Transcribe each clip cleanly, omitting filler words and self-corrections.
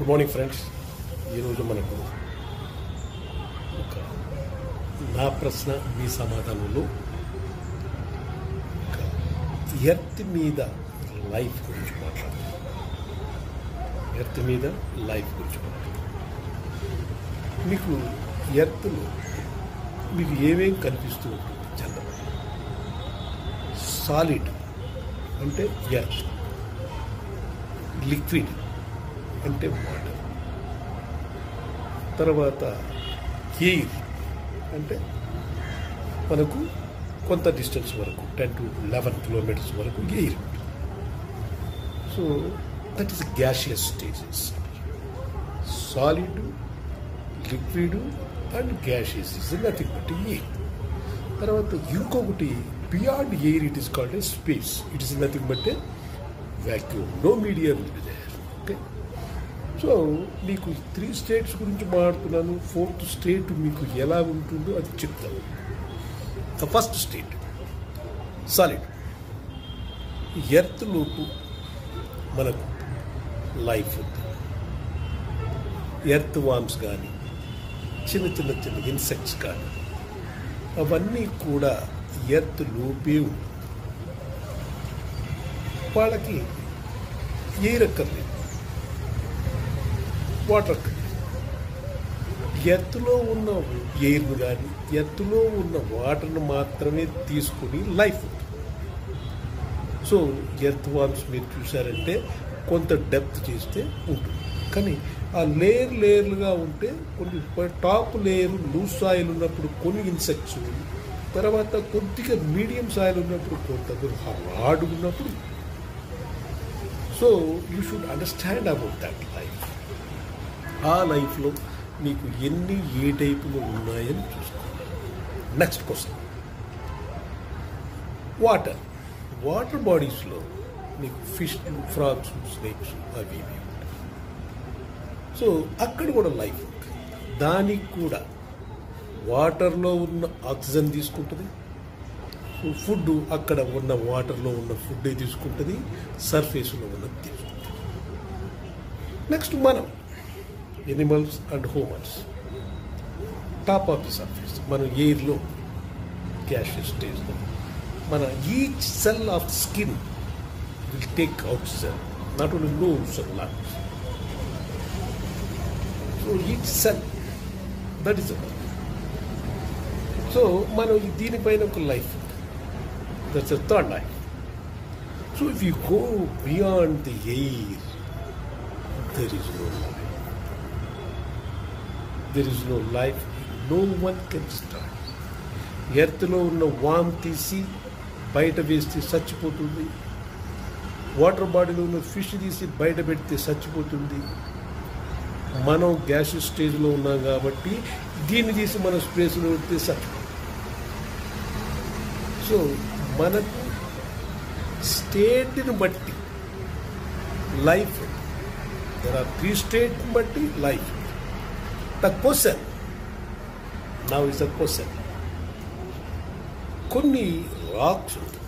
Good morning friends. ఈరోజు మనకు ఒక నా ప్రశ్న మీ సమాధానంలో ఒక ఎర్త్ మీద లైఫ్ గురించి మాట్లాడుతున్నాం. ఎర్త్ మీద లైఫ్ గురించి మాట్లాడుతున్నాం. మీకు ఎర్త్లో మీకు ఏమేం కనిపిస్తూ ఉంటుంది? చంద్రబాబు సాలిడ్ అంటే ఎర్త్, లిక్విడ్ అంటే వాటర్, తర్వాత ఎయిర్ అంటే మనకు కొంత డిస్టెన్స్ వరకు 10 to 11 కిలోమీటర్స్ వరకు ఎయిర్ ఉంటుంది. So that is gaseous stages. Solid, liquid and gaseous is nothing but air. తర్వాత ఇంకొకటి beyond air, it is called a space. It is nothing but a vacuum. No media will be there. Okay, so మీకు 3 states గురించి మాట్లాడుతున్నాను. 4th state మీకు ఎలా ఉంటుందో అది చెప్తాను. The first state solid. Earth లోపు మనకు లైఫ్ ఉంది. ఎర్త్ వామ్స్ కానీ చిన్న చిన్న చిన్న ఇన్సెక్ట్స్ కానీ అవన్నీ కూడా ఎర్త్ లోపే ఉంటుంది. వాళ్ళకి ఎయిర్ అక్కర్లేదు, వాటర్ అక్కర్లేదు. ఎర్త్లో ఉన్న ఎయిర్ను కానీ ఎర్త్లో ఉన్న వాటర్ను మాత్రమే తీసుకుని లైఫ్ ఉంటుంది. సో ఎర్త్ వామ్స్ మీరు చూసారంటే కొంత డెప్త్ చేస్తే ఉంటుంది, కానీ ఆ లేయర్లుగా ఉంటే కొన్ని టాప్ లేయర్ లూజ్ సాయిల్ ఉన్నప్పుడు కొన్ని ఇన్సెక్ట్స్, తర్వాత కొద్దిగా మీడియం సాయిల్ ఉన్నప్పుడు కొంత హార్డ్ ఉన్నప్పుడు. So you should understand about that life. ఆ లైఫ్లో మీకు ఎన్ని ఏ టైపులో ఉన్నాయని చూసుకోవాలి. Next question, water. వాటర్ బాడీస్లో మీకు ఫిష్, ఫ్రాగ్స్, స్నేక్స్ అవి ఇవి ఉంటాయి. సో అక్కడ కూడా లైఫ్ ఉంటుంది. దానికి కూడా వాటర్లో ఉన్న ఆక్సిజన్ తీసుకుంటుంది. ఫుడ్ అక్కడ ఉన్న వాటర్లో ఉన్న ఫుడ్ తీసుకుంటుంది, సర్ఫేస్లో ఉన్నది తీసుకుంటుంది. నెక్స్ట్ మనం animals and humans. Top of the surface మనం ఎయిర్లో గ్యాషియస్ స్టేజ్లో మన each cell of skin will take oxygen, not only nose and lungs. So each cell that is a. So మనం దీనిపైన ఒక life, that's the third life. So if you go beyond the air, there is no life. There is no life. No one can start. ఎర్త్లో ఉన్న warm తీసి బయట వేస్తే చచ్చిపోతుంది. Water బాడీలో ఉన్న ఫిష్ తీసి బయట పెడితే చచ్చిపోతుంది. మనం గ్యాసియస్ స్టేజ్లో ఉన్నాం కాబట్టి దీన్ని తీసి మనం స్పేస్లో పెడితే చచ్చిపోతుంది. సో మనకు స్టేట్ని బట్టి లైఫ్, దెర్ ఆర్ 3 స్టేట్ని బట్టి life. The question now is the question, కొన్ని రాక్స్ ఉంటాయి,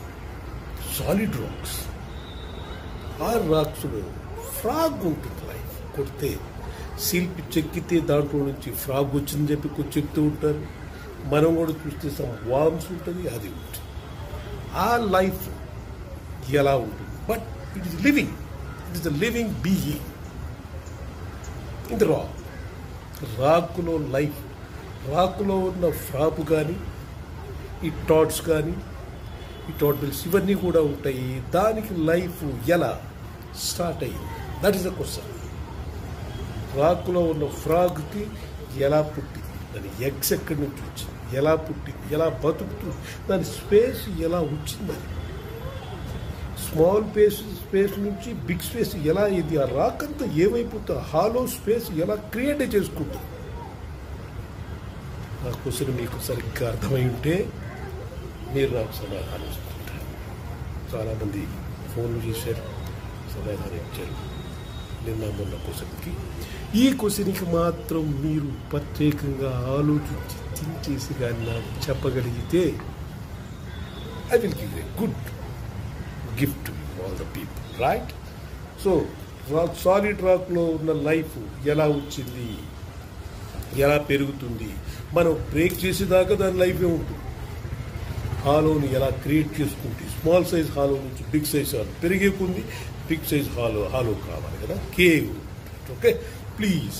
సాలిడ్ రాక్స్. ఆ రాక్స్లో ఫ్రాగ్ ఉంటుంది. లైఫ్ కొడితే శిల్పి చెక్కితే దాంట్లో నుంచి ఫ్రాగ్ వచ్చిందని చెప్పి చెప్తూ ఉంటారు. మనం కూడా చూస్తే సమ్ వామ్స్ ఉంటుంది, అది ఉంటుంది. ఆ లైఫ్ ఎలా ఉంటుంది? But it is living. It is the living being in the rock. రాకులో లైఫ్. రాకులో ఉన్న ఫ్రాప్ కానీ, ఈ టాట్స్ కానీ, ఈ టాట్బిల్స్ ఇవన్నీ కూడా ఉంటాయి. దానికి లైఫ్ ఎలా స్టార్ట్ అయ్యింది? That is the question. రాకులో ఉన్న ఫ్రాగ్కి ఎలా పుట్టింది? దాని ఎగ్స్ ఎక్కడి నుంచి వచ్చింది? ఎలా పుట్టింది? ఎలా బతుకుతుంది? దాని స్పేస్ ఎలా వచ్చిందని. స్మాల్ స్పేస్ నుంచి బిగ్ స్పేస్ ఎలా ఇది? ఆ రాక్ అంతా ఏమైపోతుంది? హాలో స్పేస్ ఎలా క్రియేట్ చేసుకుంటుంది? ఆ క్వశ్చన్ మీకు సరిగ్గా అర్థమై ఉంటే మీరు నాకు సమాధానం ఇస్తుంటారు. చాలామంది ఫోన్లు చేశారు, సమాధానం ఇచ్చారు నిన్న మొన్న క్వశ్చన్కి. ఈ క్వశ్చన్కి మాత్రం మీరు ప్రత్యేకంగా ఆలోచించి థింక్ చేసి కానీ నాకు చెప్పగలిగితే I will give a good gift to all the people, right? So solid రాక్లో ఉన్న లైఫ్ ఎలా వచ్చింది, ఎలా పెరుగుతుంది, మనం బ్రేక్ చేసేదాకా దాని లైఫే ఉంటుంది. హాలోని ఎలా క్రియేట్ చేసుకుంటే స్మాల్ సైజ్ హాలో నుంచి బిగ్ సైజ్ హాలో పెరిగే కొంది బిగ్ సైజ్ హాలో కావాలి కదా, cave. Okay, please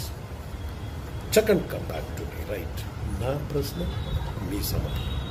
check and come back to me. Right, నా ప్రశ్న మీ సమాధానం.